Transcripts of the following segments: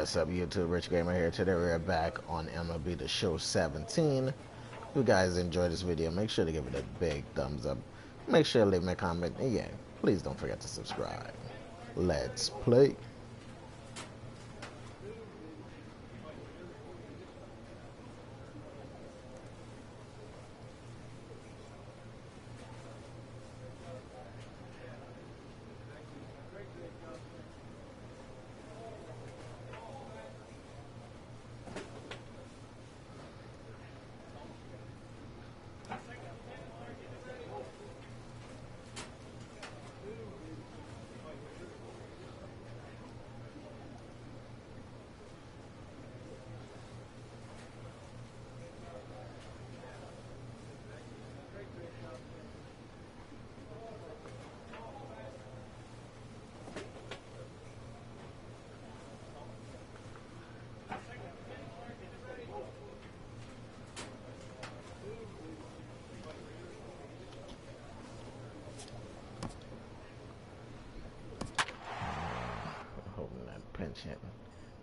What's up, YouTube? Rich Gamer here. Today we're back on MLB The Show 17. If you guys enjoyed this video, make sure to give it a big thumbs up. Make sure to leave me a comment. And yeah, please don't forget to subscribe. Let's play.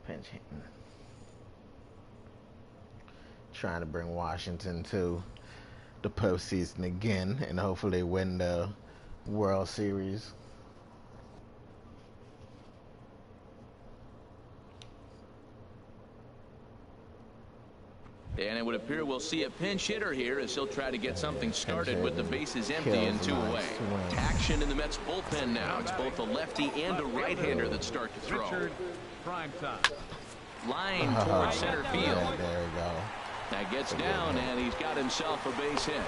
Pinch hitting. Trying to bring Washington to the postseason again and hopefully win the World Series. And it would appear we'll see a pinch hitter here as he'll try to get something started with the bases empty and two away. Action in the Mets bullpen now. It's both a lefty and a right-hander that start to throw. Line towards center field. There we go. That gets down, and he's got himself a base hit.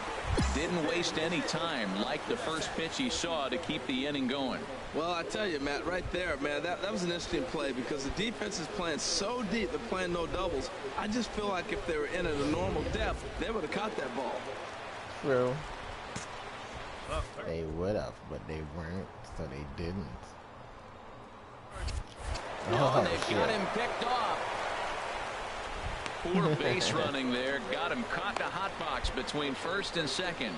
Didn't waste any time like the first pitch he saw to keep the inning going. Well, I tell you, Matt, right there, man, that was an interesting play because the defense is playing so deep, they're playing no doubles. I just feel like if they were in at a normal depth, they would have caught that ball. True. They would have, but they weren't, so they didn't. Oh, they've got him picked off. Poor base running there. Got him caught the hot box between first and second.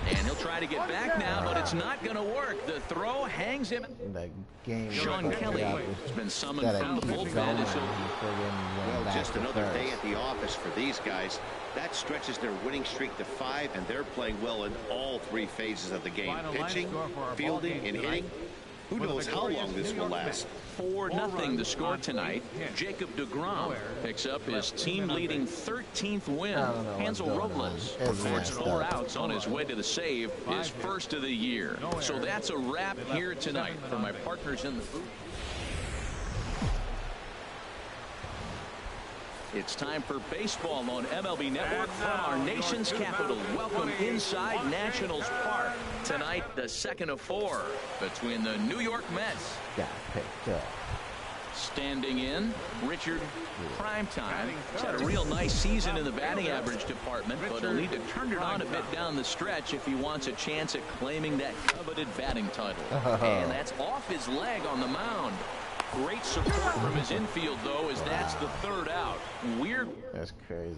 And he'll try to get back now, but it's not going to work. The throw hangs him. That game Sean Kelly has been summoned from the bullpen. Well, just another day at the office for these guys. That stretches their winning streak to 5, and they're playing well in all 3 phases of the game. Pitching, fielding, and hitting. Who knows how long this will last. 4-0 the score tonight. Jacob deGrom picks up his team-leading 13th win. Hansel Robles records 4 outs on his way to the save, his first of the year. So that's a wrap here tonight for my partners in the booth. It's time for baseball on MLB Network from our nation's capital. Welcome inside Nationals Park. Tonight, the second of 4 between the New York Mets. Got picked up. Standing in, Richard Primetime. He's had a real nice season in the batting average department, but he'll need to turn it on a bit down the stretch if he wants a chance at claiming that coveted batting title. And that's off his leg on the mound. Great support from his infield, though, as that's the 3rd out. Weird. That's crazy.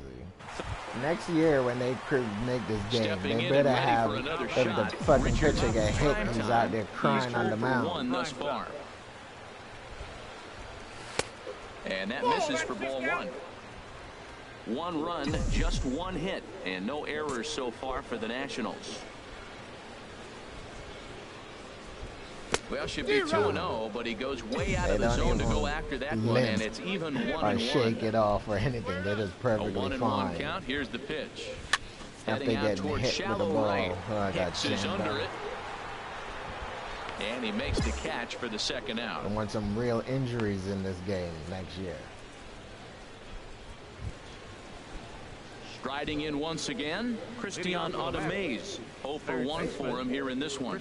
Next year, when they make this game, Stepping they better have if the fucking pitcher get hit and he's out there crying on the mound. 1 thus far. And that misses for ball 1. 1 run, just 1 hit, and no errors so far for the Nationals. Well, should be 2-0, but he goes way out of the zone to go after that one, and it's even 1-1. Or shake it off or anything. They're just perfectly fine. A 1-1 count. Here's the pitch. After Heading out getting towards hit with the shallow ball. right. Oh, I got Hicks is jammed under out. it. And he makes the catch for the 2nd out. I want some real injuries in this game next year. Striding in once again, Christian Audemays. 0 for 1 for him here in this one.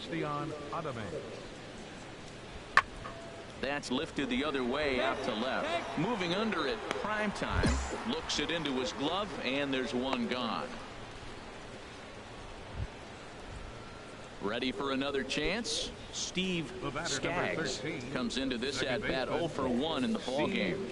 That's lifted the other way out to left. Moving under it, Primetime looks it into his glove, and there's 1 gone. Ready for another chance? Steve Skaggs comes into this at bat 0 for 1 in the ball game.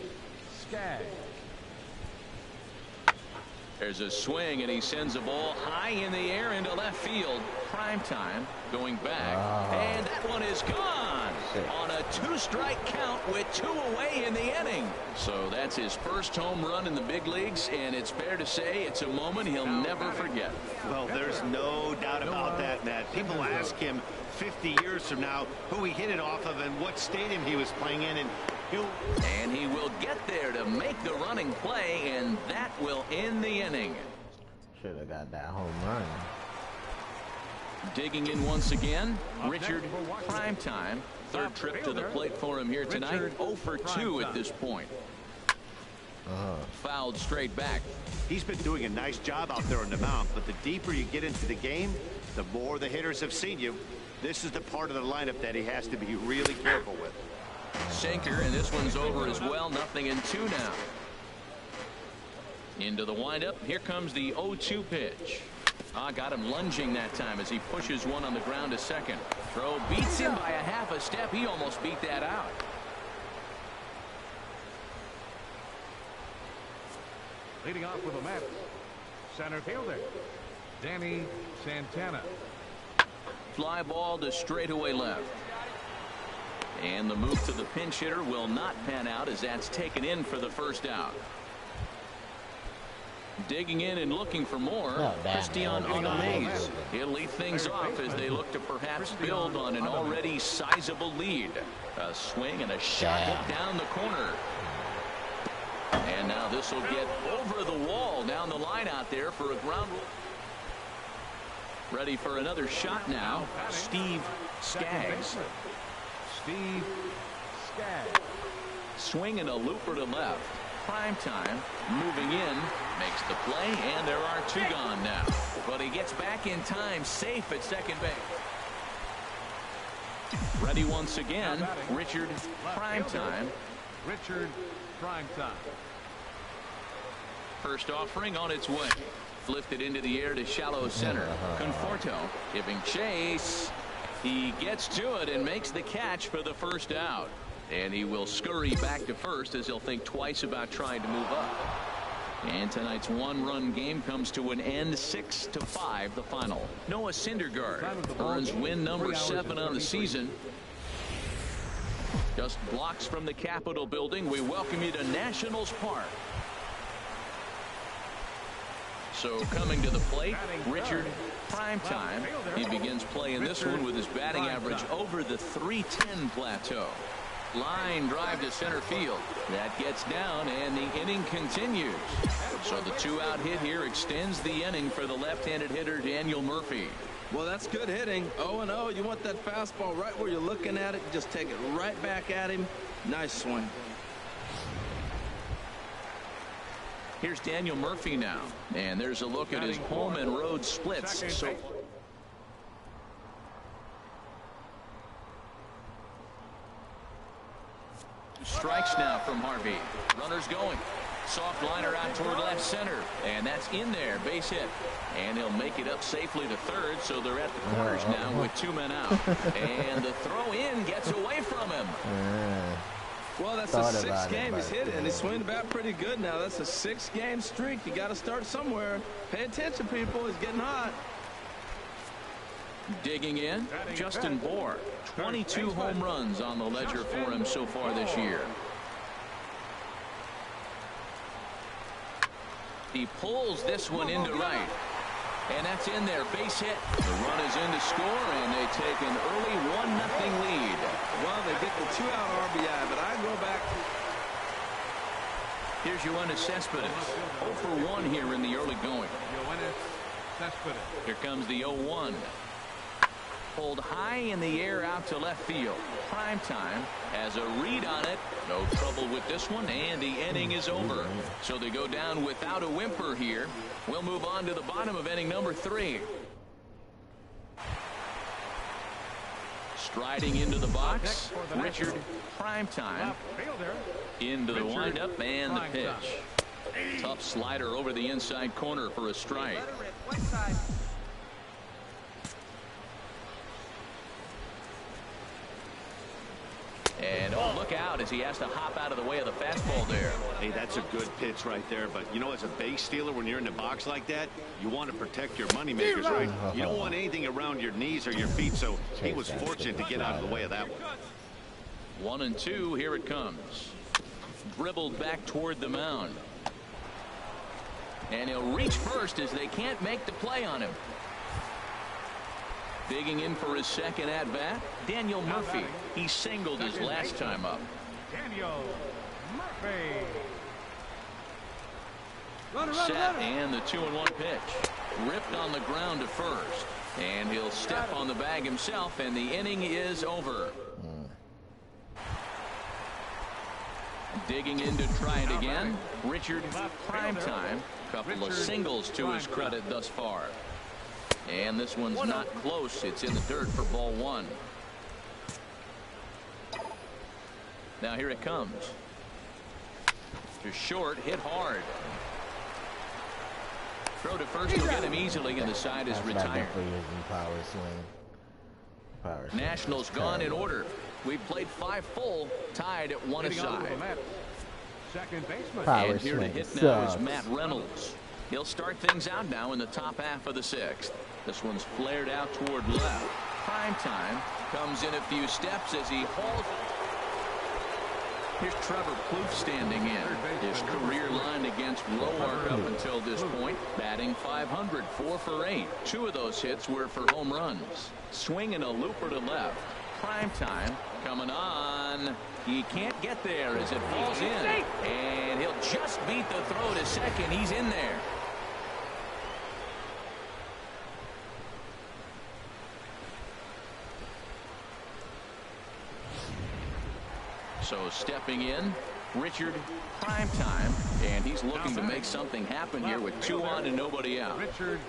There's a swing, and he sends a ball high in the air into left field. Primetime going back, and that one is gone. on a 2-strike count with 2 away in the inning. So that's his first home run in the big leagues, and it's fair to say it's a moment he'll never forget. Well, there's no doubt about that, Matt. People ask him 50 years from now who he hit it off of and what stadium he was playing in, and he will get there to make the running play, and that will end the inning. Should have got that home run. Digging in once again, Richard Primetime. Third trip to the plate for him here tonight. 0 for 2 at this point. Fouled straight back. He's been doing a nice job out there on the mound, but the deeper you get into the game, the more the hitters have seen you. This is the part of the lineup that he has to be really careful with. Sinker, and this one's over as well. 0-2 now. Into the windup. Here comes the 0-2 pitch. Got him lunging that time as he pushes one on the ground to second. Throw beats him by a half a step. He almost beat that out. Leading off with the Mets, center fielder Danny Santana. Fly ball to straightaway left. And the move to the pinch hitter will not pan out as that's taken in for the first out. Digging in and looking for more, Christian Onamaze. He'll lead things off as they look to perhaps build on an already sizable lead. A swing and a shot hit down the corner. And now this will get over the wall down the line out there for a ground rule. Ready for another shot now, Steve Skaggs. Steve Skaggs. Swinging a looper to left. Primetime moving in, makes the play, and there are 2 gone now. But he gets back in time, safe at second base. Ready once again, Richard Primetime. Richard Primetime. First offering on its way. Lifted into the air to shallow center. Conforto giving chase. He gets to it and makes the catch for the first out. And he will scurry back to first as he'll think twice about trying to move up. And tonight's 1-run game comes to an end, 6-5 the final. Noah Syndergaard earns win number 7 on the season. Just blocks from the Capitol building, we welcome you to Nationals Park. So coming to the plate, Richard Primetime. He begins playing this one with his batting average over the .310 plateau. Line drive to center field. That gets down, and the inning continues. So the 2-out hit here extends the inning for the left-handed hitter Daniel Murphy. Well, that's good hitting. 0-0. You want that fastball right where you're looking at it. Just take it right back at him. Nice swing. Here's Daniel Murphy now, and there's a look at his home and road splits. So strikes now from Harvey. Runners going. Soft liner out toward left center, and that's in there, base hit, and he'll make it up safely to third, so they're at the corners now with 2 men out. And the throw in gets away from him. Well, that's the 6th game he's hit it, and he's swinging the bat pretty good now. That's a 6-game streak. You got to start somewhere. Pay attention, people. He's getting hot. Digging in, Justin Bour. 22 home runs on the ledger for him so far this year. He pulls this one into right. And that's in there, base hit. The run is in to score, and they take an early 1-0 lead. Well, they get the 2-out RBI, but I go back. Here's Yoenis Cespedes. 0 for 1 here in the early going. Here comes the 0-1. Pulled high in the air out to left field. Primetime has a read on it. No trouble with this one, and the inning is over. So they go down without a whimper here. We'll move on to the bottom of inning number 3. Striding into the box, Richard Primetime. Into the windup and the pitch. Tough slider over the inside corner for a strike. And oh, look out as he has to hop out of the way of the fastball there. Hey, that's a good pitch right there. But, you know, as a base stealer, when you're in the box like that, you want to protect your moneymakers, right? You don't want anything around your knees or your feet, so he was fortunate to get out of the way of that one. 1-2. Here it comes. Dribbled back toward the mound. And he'll reach first as they can't make the play on him. Digging in for his second at bat, Daniel Murphy. He singled his last time up. Daniel Murphy. Set and the 2-1 pitch. Ripped on the ground to first. And he'll step on the bag himself, and the inning is over. Digging in to try it again. Richard Primetime. Couple of singles to his credit thus far. And this one's not close. It's in the dirt for ball one. Now here it comes. To short, hit hard. Throw to first will get him easily, and the side is retired. Nationals gone in order. We've played 5 full, tied at 1 aside. Second baseman. And here to hit now is Matt Reynolds. He'll start things out now in the top half of the 6th. This one's flared out toward left. Primetime comes in a few steps as he hauls. Here's Trevor Plouffe standing in. His career line against Roark up until this point, batting .500, 4 for 8. 2 of those hits were for home runs. Swinging a looper to left. Primetime coming on. He can't get there as it falls in. And he'll just beat the throw to second. He's in there. So stepping in, Richard Primetime, and he's looking to make something happen here with 2 on and nobody out.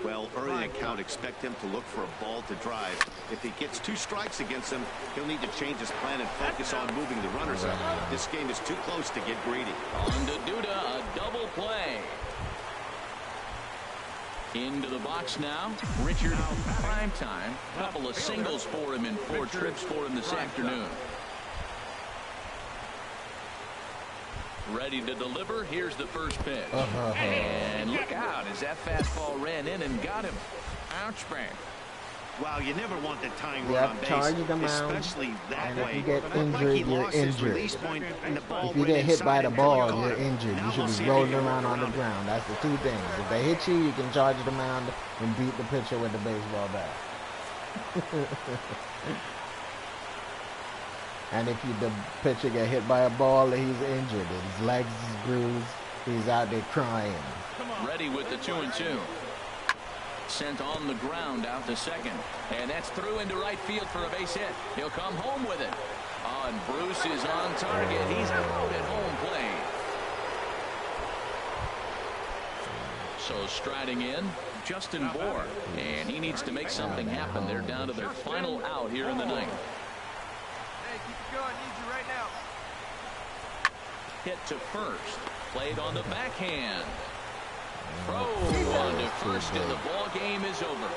Well, early account, expect him to look for a ball to drive. If he gets 2 strikes against him, he'll need to change his plan and focus on moving the runners up. This game is too close to get greedy. On to Duda, a double play. Into the box now, Richard Primetime. Couple of singles for him and 4 trips for him this afternoon. Ready to deliver. Here's the first pitch. And look out as that fastball ran in and got him. Ouch, man. Wow, you never want the tying run on base, especially that way. If you get injured, you're injured. If you get hit by the ball, you're injured. You should be rolling around on the ground. That's the 2 things. If they hit you, you can charge the mound and beat the pitcher with the baseball bat. And if the pitcher get hit by a ball, he's injured. His legs is bruised. He's out there crying. Ready with the 2-2. Sent on the ground out to second. And that's through into right field for a base hit. He'll come home with it. And Bruce is on target. He's out at home plate. So striding in, Justin Bohr. And he needs to make something happen. They're down to their final out here in the 9th. Hit to first. Played on the backhand. Throw on to first, and the ball game is over.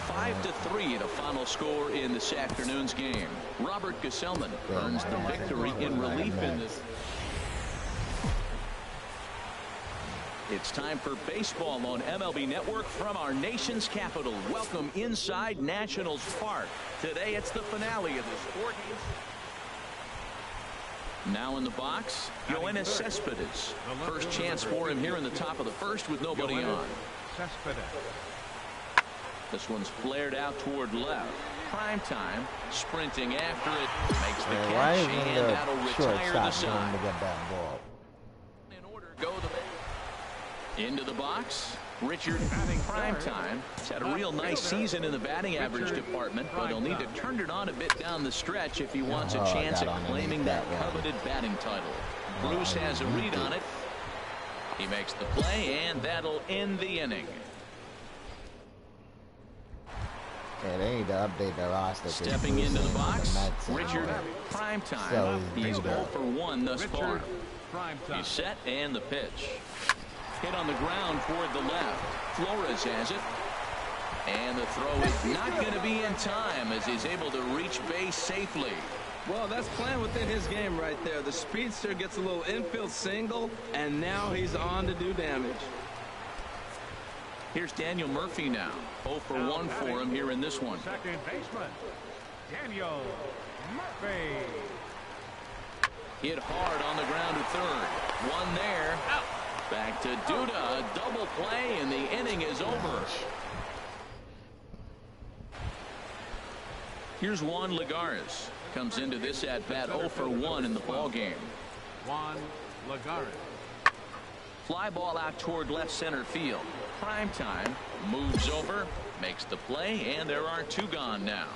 5-3 the final score in this afternoon's game. Robert Gesellman earns the victory in relief in this. It's time for baseball on MLB Network from our nation's capital. Welcome inside Nationals Park. Today it's the finale of this 4 games. Now in the box, Yoenis Cespedes. First chance for him here in the top of the 1st with nobody on. This one's flared out toward left. Primetime, sprinting after it, makes the catch, and that'll retire the side. To get that ball. In order, go into the box. Richard Primetime has had a real nice season in the batting average department, but he'll need to turn it on a bit down the stretch if he wants a chance at claiming that coveted batting title. Bruce has a read on it. He makes the play, and that'll end the inning. Yeah, they need to update their roster. Stepping into the box, Richard Primetime. So He's 0 for 1 thus far. He's set, and the pitch. Hit on the ground toward the left. Flores has it. And the throw is not going to be in time as he's able to reach base safely. Well, that's playing within his game right there. The speedster gets a little infield single, and now he's on to do damage. Here's Daniel Murphy now. 0 for 1 for him here in this one. Second baseman, Daniel Murphy. Hit hard on the ground to third. One there. Out. Back to Duda. A double play, and the inning is over. Here's Juan Lagares. Comes into this at bat 0 for 1 in the ball game. Juan Lagares. Fly ball out toward left center field. Prime time moves over, makes the play, and there are 2 gone now.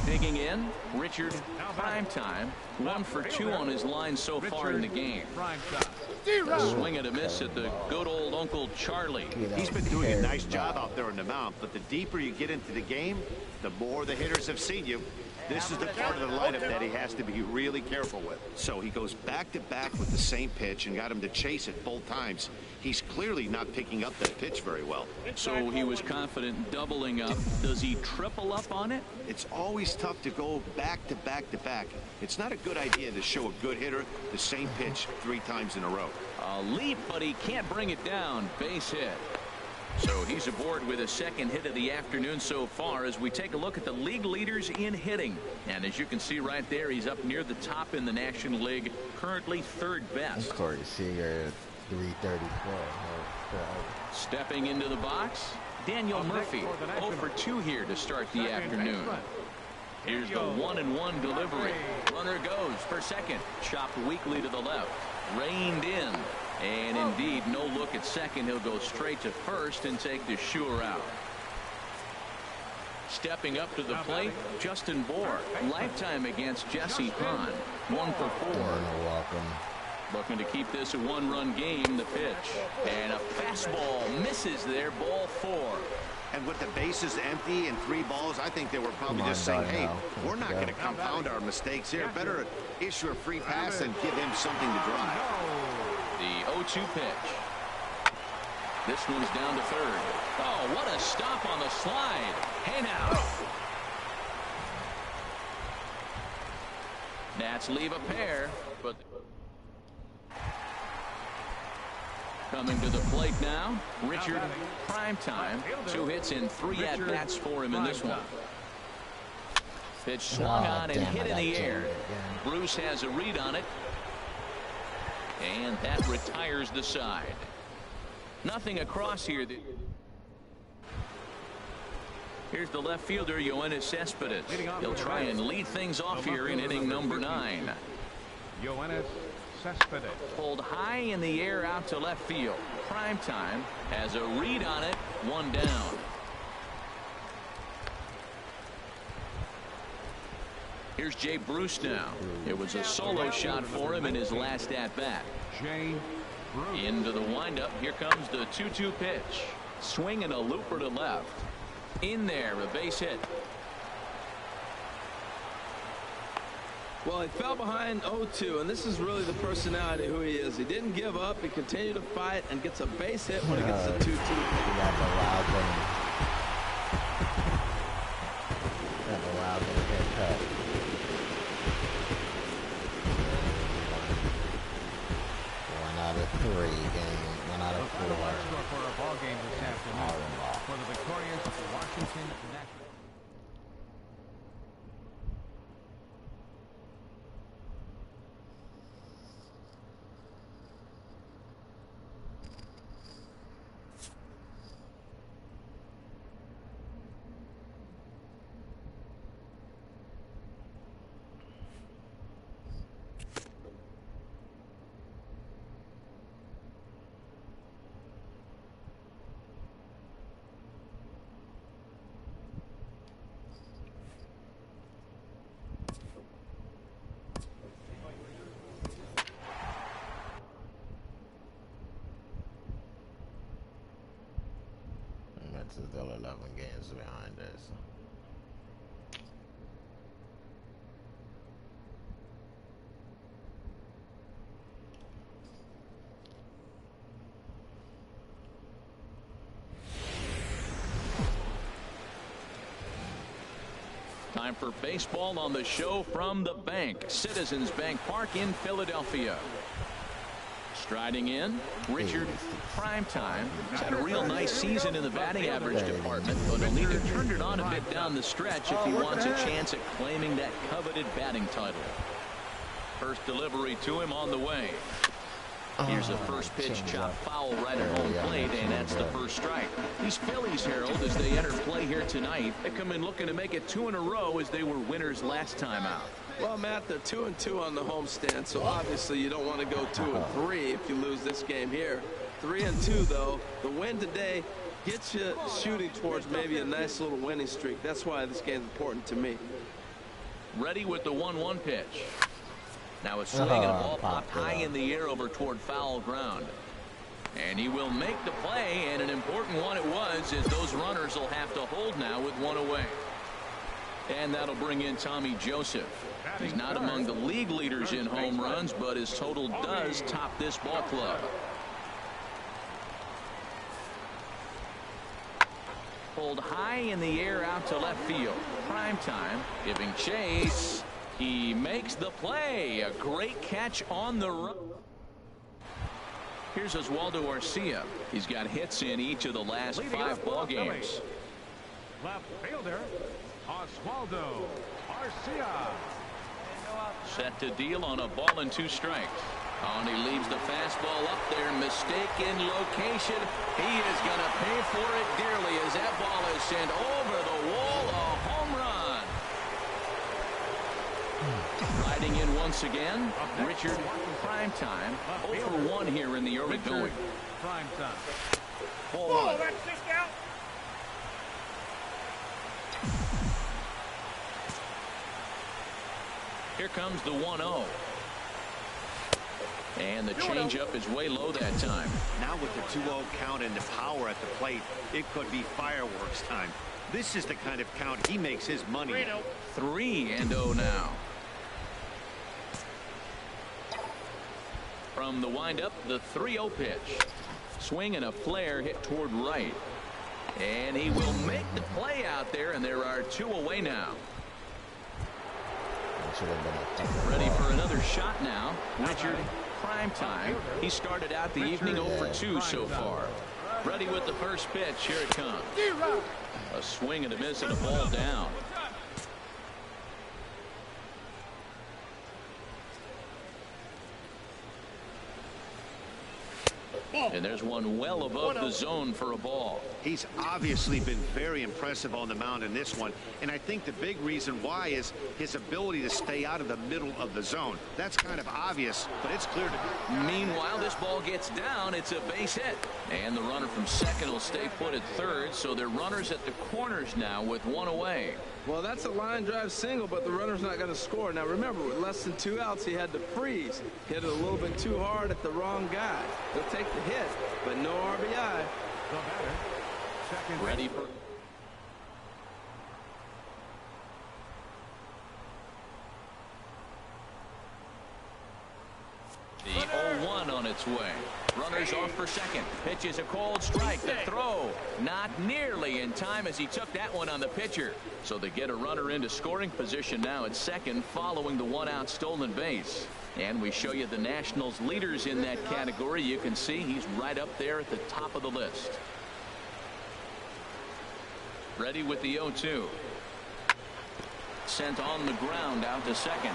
Digging in, Richard Prime time. 1 for 2 on his line so far in the game. A swing and a miss at the good old Uncle Charlie. He's been doing a nice job out there on the mound, but the deeper you get into the game, the more the hitters have seen you. This is the part of the lineup that he has to be really careful with. So he goes back-to-back with the same pitch and got him to chase it both times. He's clearly not picking up that pitch very well. So he was confident doubling up. Does he triple up on it? It's always tough to go back-to-back-to-back. It's not a good idea to show a good hitter the same pitch 3 times in a row. A leap, but he can't bring it down. Base hit. So he's aboard with a second hit of the afternoon so far as we take a look at the league leaders in hitting. And as you can see right there, he's up near the top in the National League, currently 3rd best. Corey Seager, 334. Stepping into the box, Daniel Murphy, 0 for 2 here to start the afternoon. Here's the 1-1 delivery. Runner goes for second. Chopped weakly to the left. Reined in. And indeed, no look at second. He'll go straight to first and take the sure out. Stepping up to the plate, Justin Bohr. Lifetime against Jesse Hahn. 1 for 4. Welcome. Looking to keep this a 1-run game. The pitch. And a fastball misses there. Ball 4. And with the bases empty and 3 balls, I think they were probably just saying, hey, we're not going to compound our mistakes here. Better issue a free pass and give him something to drive. The 0-2 pitch. This one's down to third. Oh, what a stop on the slide. Hey now. Nats leave a pair, but coming to the plate now, Richard Prime time. 2 hits and 3 at-bats for him in this one. Pitch swung on and hit in the air. Bruce has a read on it. And that retires the side. Nothing across here. Here's the left fielder, Yoenis Cespedes. He'll try and lead things off here in inning number 9. Yoenis Cespedes. Pulled high in the air out to left field. Prime time has a read on it. 1 down. Here's Jay Bruce now. It was a solo shot for him in his last at-bat. Jay Bruce. Into the windup. Here comes the 2-2 pitch. Swing and a looper to left. In there, a base hit. Well, he fell behind 0-2, and this is really the personality who he is. He didn't give up. He continued to fight and gets a base hit when he gets the 2-2. One out of 4. For a ball game this afternoon for the victorious Washington Nationals. It's still 11 games behind us. Time for baseball on the show from the bank. Citizens Bank Park in Philadelphia. Striding in, Richard Primetime. He's had a real nice season in the batting average department, but he'll need to turn it on a bit down the stretch if he wants a chance at claiming that coveted batting title. First delivery to him on the way. Here's the first pitch, chop foul right at home plate, and that's the first strike. These Phillies, Harold, as they enter play here tonight, they come in looking to make it 2 in a row as they were winners last time out. Well, Matt, they're 2-2 on the homestand, so obviously you don't want to go 2-3 if you lose this game here. 3-2, though. The win today gets you shooting towards maybe a nice little winning streak. That's why this game's important to me. Ready with the 1-1 pitch. Now a swing and a ball popped high in the air over toward foul ground. And he will make the play, and an important one it was, as those runners will have to hold now with 1 away. And that'll bring in Tommy Joseph. He's not among the league leaders in home runs, but his total does top this ball club. Pulled high in the air out to left field. Primetime giving chase. He makes the play. A great catch on the run. Here's Oswaldo Arcia. He's got hits in each of the last 5 ball games. Left fielder, Oswaldo Arcia. Set to deal on a ball and 2 strikes. Oh, and he leaves the fastball up there. Mistaken location. He is going to pay for it dearly as that ball is sent over the wall. A home run. Riding in once again, Richard Primetime. 0 for 1 here in the early going. Primetime. Oh, that's just out. Here comes the 1-0. And the changeup is way low that time. Now with the 2-0 count and the power at the plate, it could be fireworks time. This is the kind of count he makes his money. 3-0 now. From the windup, the 3-0 pitch. Swing and a flare hit toward right. And he will make the play out there, and there are 2 away now. Ready for another shot now. Richard Primetime. He started out the evening 0 for 2 so far. Ready with the first pitch. Here it comes. A swing and a miss and a ball down. And there's one well above the zone for a ball. He's obviously been very impressive on the mound in this one, and I think the big reason why is his ability to stay out of the middle of the zone. That's kind of obvious, but it's clear to me. Meanwhile, this ball gets down. It's a base hit. And the runner from second will stay put at third, so they're runners at the corners now with 1 away. Well, that's a line drive single, but the runner's not going to score. Now, remember, with less than 2 outs, he had to freeze. Hit it a little bit too hard at the wrong guy. He'll take the hit, but no RBI. The batter, second. Ready for... The 0-1 on its way. Runners off for second. Pitch is a cold strike. The throw not nearly in time as he took that one on the pitcher. So they get a runner into scoring position now at second following the 1-out stolen base. And we show you the Nationals leaders in that category. You can see he's right up there at the top of the list. Ready with the 0-2. Sent on the ground out to second.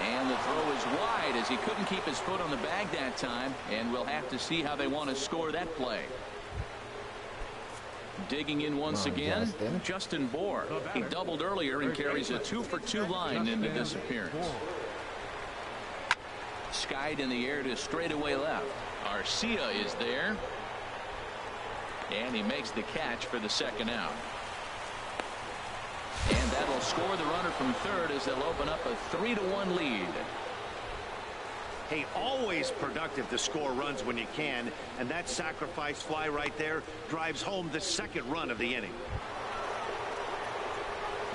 And the throw is wide as he couldn't keep his foot on the bag that time. And we'll have to see how they want to score that play. Digging in once again, Justin Bohr. He doubled earlier and carries a 2-for-2 line into this appearance. Skied in the air to straightaway left. Arcia is there. And he makes the catch for the second out. And that'll score the runner from third as they'll open up a 3-1 lead. Hey, always productive to score runs when you can, and that sacrifice fly right there drives home the second run of the inning.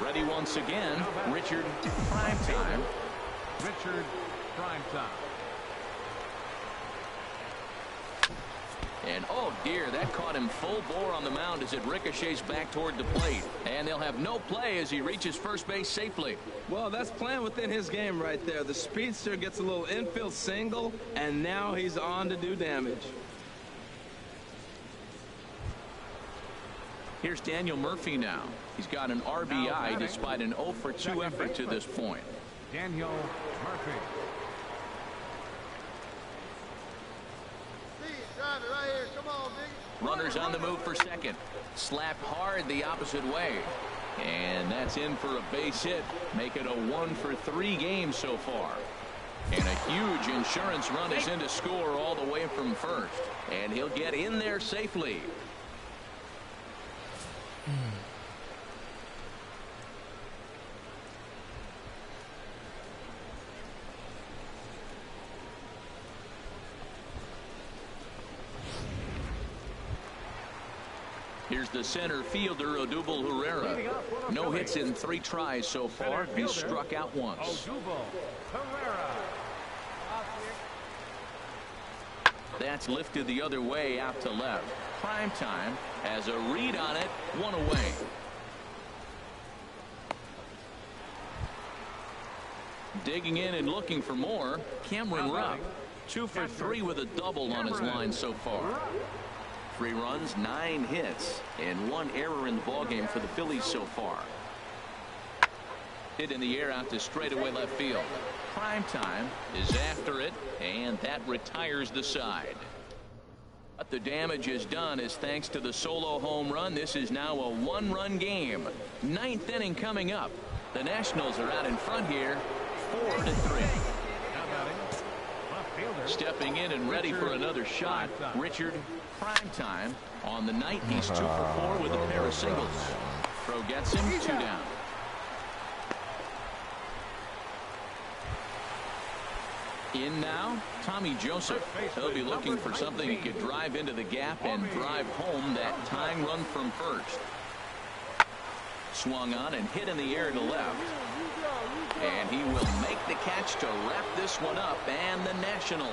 Ready once again, Richard Primetime. Richard Primetime. And oh dear, that caught him full bore on the mound as it ricochets back toward the plate. And they'll have no play as he reaches first base safely. Well, that's playing within his game right there. The speedster gets a little infield single, and now he's on to do damage. Here's Daniel Murphy now. He's got an RBI despite an 0 for 2 effort to this point. Daniel Murphy. Runners on the move for second. Slapped hard the opposite way. And that's in for a base hit. Make it a 1 for 3 game so far. And a huge insurance run is in to score all the way from first. And he'll get in there safely. Here's the center fielder, Odubel Herrera. No hits in 3 tries so far. He's struck out once. That's lifted the other way out to left. Prime time has a read on it, 1 away. Digging in and looking for more, Cameron Rupp. 2 for 3 with a double on his line so far. 3 runs, 9 hits, and 1 error in the ballgame for the Phillies so far. Hit in the air out to straightaway left field. Prime time is after it, and that retires the side. But the damage is done is thanks to the solo home run. This is now a 1-run game. 9th inning coming up. The Nationals are out in front here, 4-3. Stepping in and ready for another shot, Richard Primetime. On the night, he's 2 for 4 with a pair of singles. Throw gets him, 2 down. In now, Tommy Joseph. He'll be looking for something he could drive into the gap and drive home that tying run from first. Swung on and hit in the air to left. And he will make the catch to wrap this one up. And the Nationals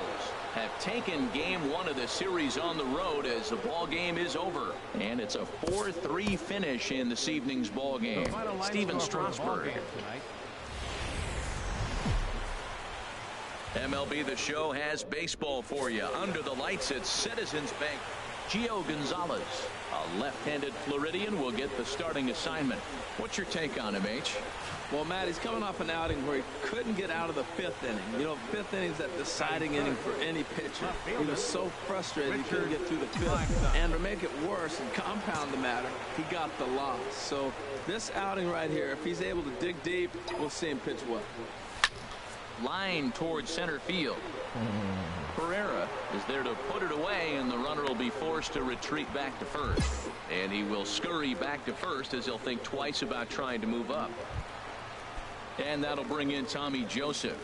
have taken game 1 of the series on the road as the ball game is over. And it's a 4-3 finish in this evening's ball game. Steven Strasburg. MLB The Show has baseball for you. Under the lights at Citizens Bank. Gio Gonzalez, a left-handed Floridian, will get the starting assignment. What's your take on him, H? Well, Matt, he's coming off an outing where he couldn't get out of the 5th inning. You know, 5th inning's that deciding inning for any pitcher. He was so frustrated he couldn't get through the 5th. And to make it worse and compound the matter, he got the loss. So this outing right here, if he's able to dig deep, we'll see him pitch well. Line towards center field. Pereira is there to put it away, and the runner will be forced to retreat back to first. And he will scurry back to first as he'll think twice about trying to move up. And that'll bring in Tommy Joseph.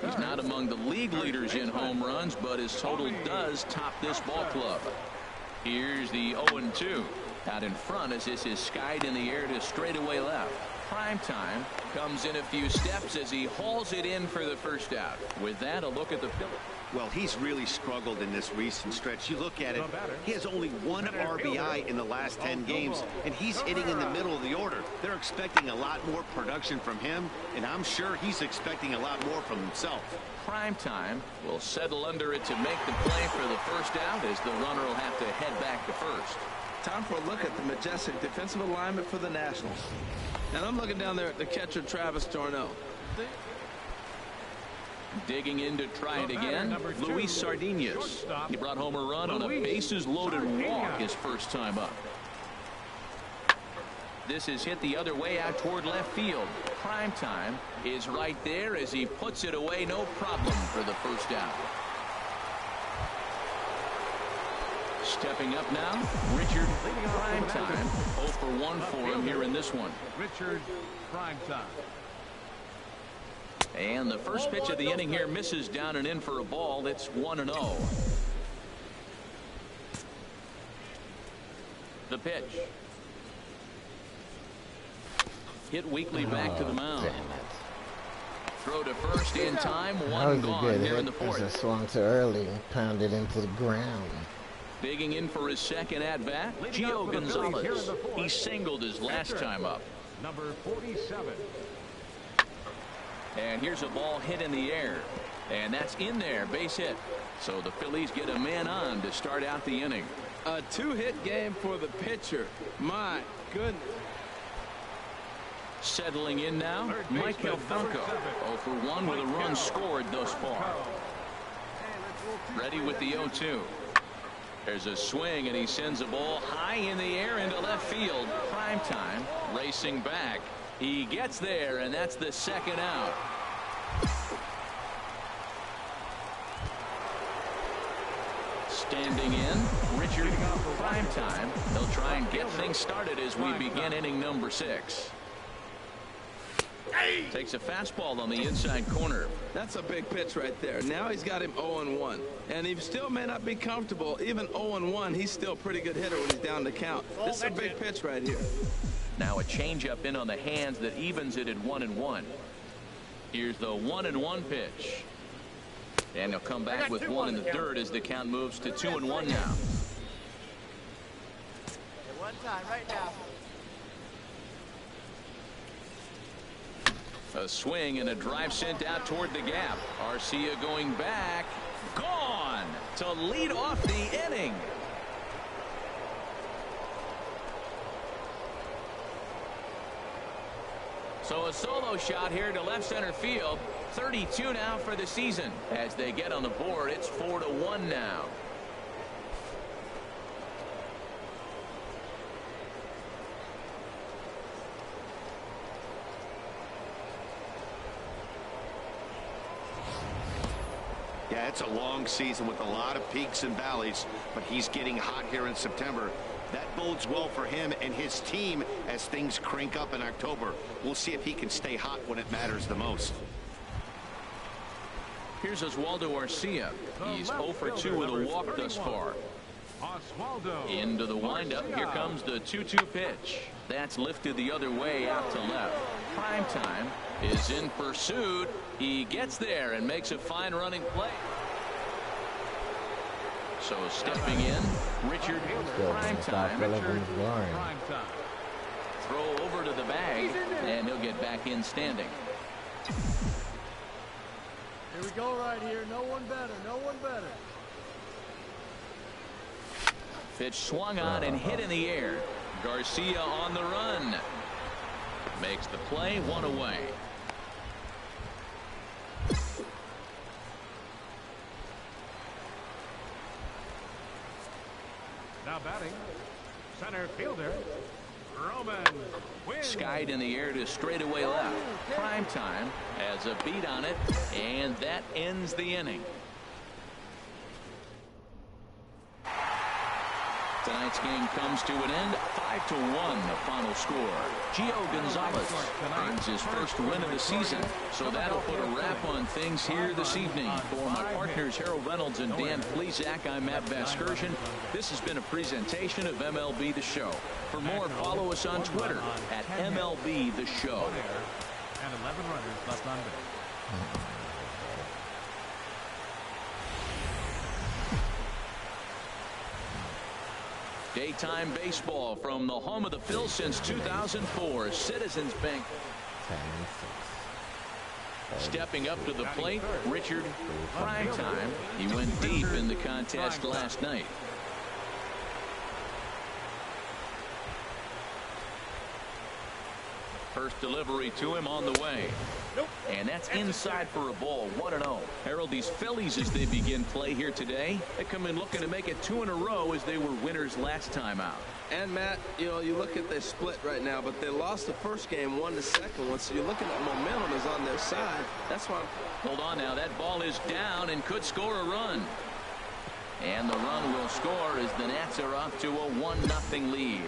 He's not among the league leaders in home runs, but his total does top this ball club. Here's the 0-2. Out in front as this is skied in the air to straightaway left. Prime time comes in a few steps as he hauls it in for the first out. With that, a look at the Phillies. Well, he's really struggled in this recent stretch. You look at it, he has only 1 RBI in the last 10 games, and he's hitting in the middle of the order. They're expecting a lot more production from him, and I'm sure he's expecting a lot more from himself. Prime time will settle under it to make the play for the first out as the runner will have to head back to first. Time for a look at the majestic defensive alignment for the Nationals. And I'm looking down there at the catcher, Travis d'Arnaud. Digging in to try it again, Luis Sardinas. He brought home a run on a bases-loaded walk his first time up. This is hit the other way out toward left field. Prime time is right there as he puts it away, no problem for the first out. Stepping up now, Richard Primetime. 0 for 1 for him here in this one. Richard Primetime. And the first pitch of the inning here misses down and in for a ball. It's 1-0. The pitch. Hit weakly back to the mound. Throw to first in time. One gone here in the 4th. That was a swung too early and pounded into the ground. Digging in for his second at-bat, Gio Gonzalez. He singled his last time up. Number 47. And here's a ball hit in the air. And that's in there, base hit. So the Phillies get a man on to start out the inning. A two-hit game for the pitcher. My goodness. Settling in now, Michael Funko. 0 for 1 with a run scored thus far. Ready with the 0-2. There's a swing, and he sends a ball high in the air into left field. Prime time, racing back. He gets there, and that's the second out. Standing in, Richard Prime time. They'll try and get things started as we begin inning number 6. Takes a fastball on the inside corner. That's a big pitch right there. Now he's got him 0-1. And he still may not be comfortable. Even 0-1, he's still a pretty good hitter when he's down the count. This is a big pitch right here. Now a changeup in on the hands that evens it at 1-1. Here's the 1-1 pitch. And he'll come back with 1 in the third as the count moves to 2-1 now. One time right now. A swing and a drive sent out toward the gap. Arcia going back. Gone to lead off the inning. So a solo shot here to left center field. 32 now for the season. As they get on the board, it's 4-1 now. Yeah, it's a long season with a lot of peaks and valleys, but he's getting hot here in September. That bodes well for him and his team as things crank up in October. We'll see if he can stay hot when it matters the most. Here's Oswaldo Arcia. He's 0 for 2 with a walk thus far. Into the windup. Here comes the 2-2 pitch. That's lifted the other way out to left. Prime time is in pursuit. He gets there and makes a fine running play. So stepping in, Richard Prime time. Throw over to the bag, and he'll get back in standing. Here we go right here. No one better. No one better. Pitch swung on and hit in the air. Garcia on the run. Makes the play, 1 away. Now batting, center fielder, Roman wins. Skied in the air to straightaway left. Prime time has a beat on it, and that ends the inning. Tonight's game comes to an end, 5-1 the final score. Gio Gonzalez earns his first win of the season, so that'll put a wrap on things here this evening. For my partners Harold Reynolds and Dan Plesac, I'm Matt Vasgersian. This has been a presentation of MLB The Show. For more, follow us on Twitter at MLB The Show. And 11 runners left on base. Daytime baseball from the home of the Phils since 2004, Citizens Bank. 10-6. Stepping up to the plate, Richard Prime time. He went deep in the contest last night. First delivery to him on the way. And that's inside for a ball, 1-0. Harold, these Phillies, as they begin play here today, they come in looking to make it 2 in a row as they were winners last time out. And Matt, you know, you look at the split right now, but they lost the first game, won the second one. So you're looking at momentum is on their side. That's why. Hold on now. That ball is down and could score a run. And the run will score as the Nats are off to a 1-0 lead.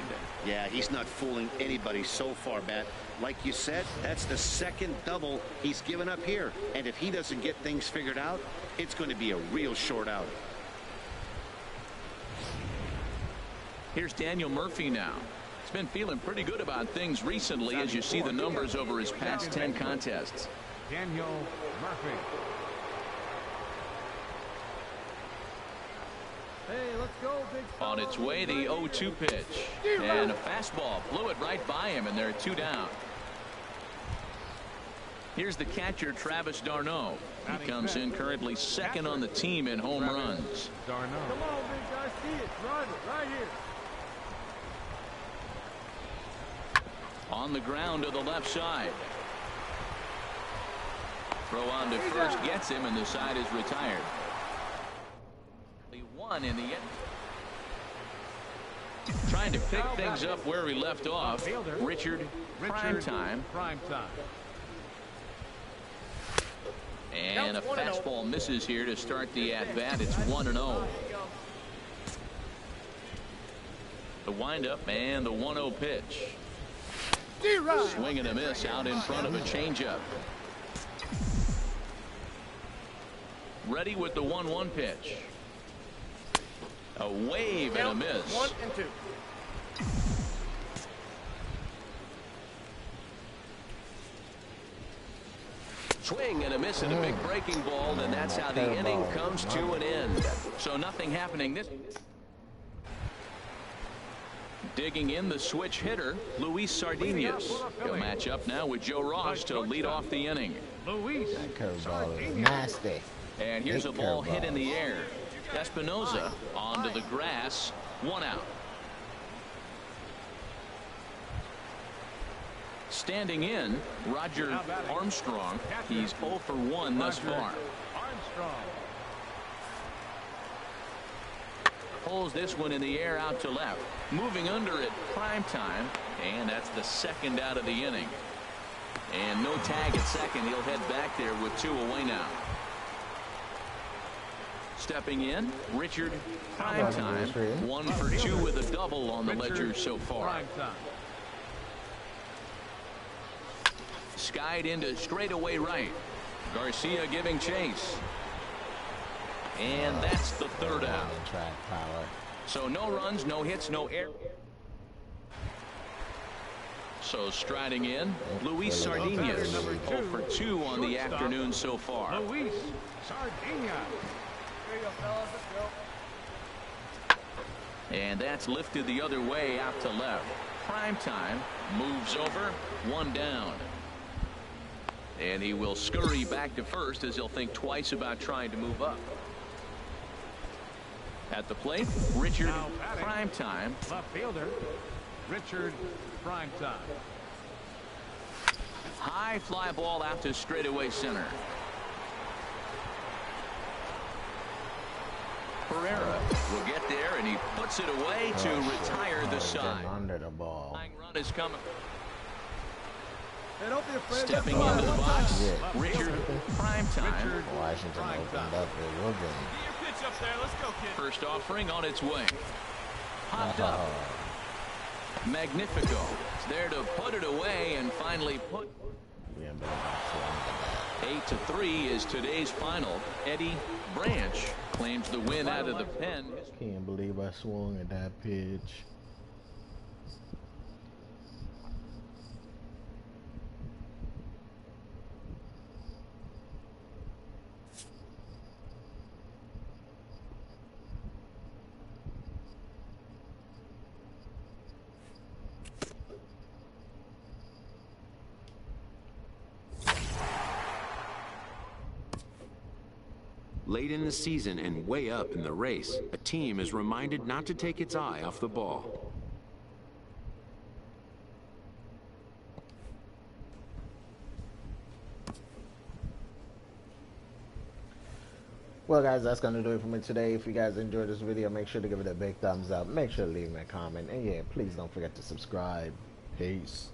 Yeah, he's not fooling anybody so far, Matt. Like you said, that's the second double he's given up here. And if he doesn't get things figured out, it's going to be a real short outing. Here's Daniel Murphy now. He's been feeling pretty good about things recently as you see the numbers over his past 10 contests. Daniel Murphy. Hey, let's go, big fella. On its way, the 0-2 pitch. And a fastball blew it right by him, and they're 2 down. Here's the catcher, Travis d'Arnaud. He comes in currently second on the team in home runs. Come on, big guy. See it. Drive it right here. On the ground to the left side. Throw on to first gets him, and the side is retired. He won in the end. Trying to pick things up where we left off. Richard Primetime. And a fastball misses here to start the at-bat. It's 1-0. The windup and the 1-0 pitch. Swing and a miss out in front of a changeup. Ready with the 1-1 pitch. A wave and a miss. 1-2. Swing and a miss and a big breaking ball, and that's how the inning comes to an end. So nothing happening this. Digging in the switch hitter, Luis Sardinas. He'll match up now with Joe Ross to lead off the inning. That curveball is nasty. And here's a ball hit in the air. Espinosa onto the grass. 1 out. Standing in, Roger Armstrong. He's 0 for 1 thus far. Pulls this one in the air out to left. Moving under it, Primetime. And that's the second out of the inning. And no tag at second. He'll head back there with 2 away now. Stepping in, Richard Primetime. 1 for 2 with a double on the ledger so far. Skied into straightaway right. Garcia giving chase. And that's the 3rd out. So no runs, no hits, no air. So striding in, Luis Sardinas. 0 for 2 on the afternoon so far. Luis Sardinas. There you go, fellas. Let's go. And that's lifted the other way out to left. Primetime moves over, 1 down. And he will scurry back to first as he'll think twice about trying to move up. At the plate, Richard Primetime. Left fielder, Richard Primetime. High fly ball out to straightaway center. Pereira will get there, and he puts it away to retire the side. Under the ball. Run is coming. Hey, don't be afraid. Stepping into the box, Richard Primetime. Washington opened up with Williams. Up there. Let's go, kid. First offering on its way. Popped up. Magnifico. There to put it away and finally put. 8-3 is today's final. Eddie Branch claims the win out of the pen. Can't believe I swung at that pitch. Late in the season and way up in the race, a team is reminded not to take its eye off the ball. Well, guys, that's going to do it for me today. If you guys enjoyed this video, make sure to give it a big thumbs up. Make sure to leave me a comment. And yeah, please don't forget to subscribe. Peace.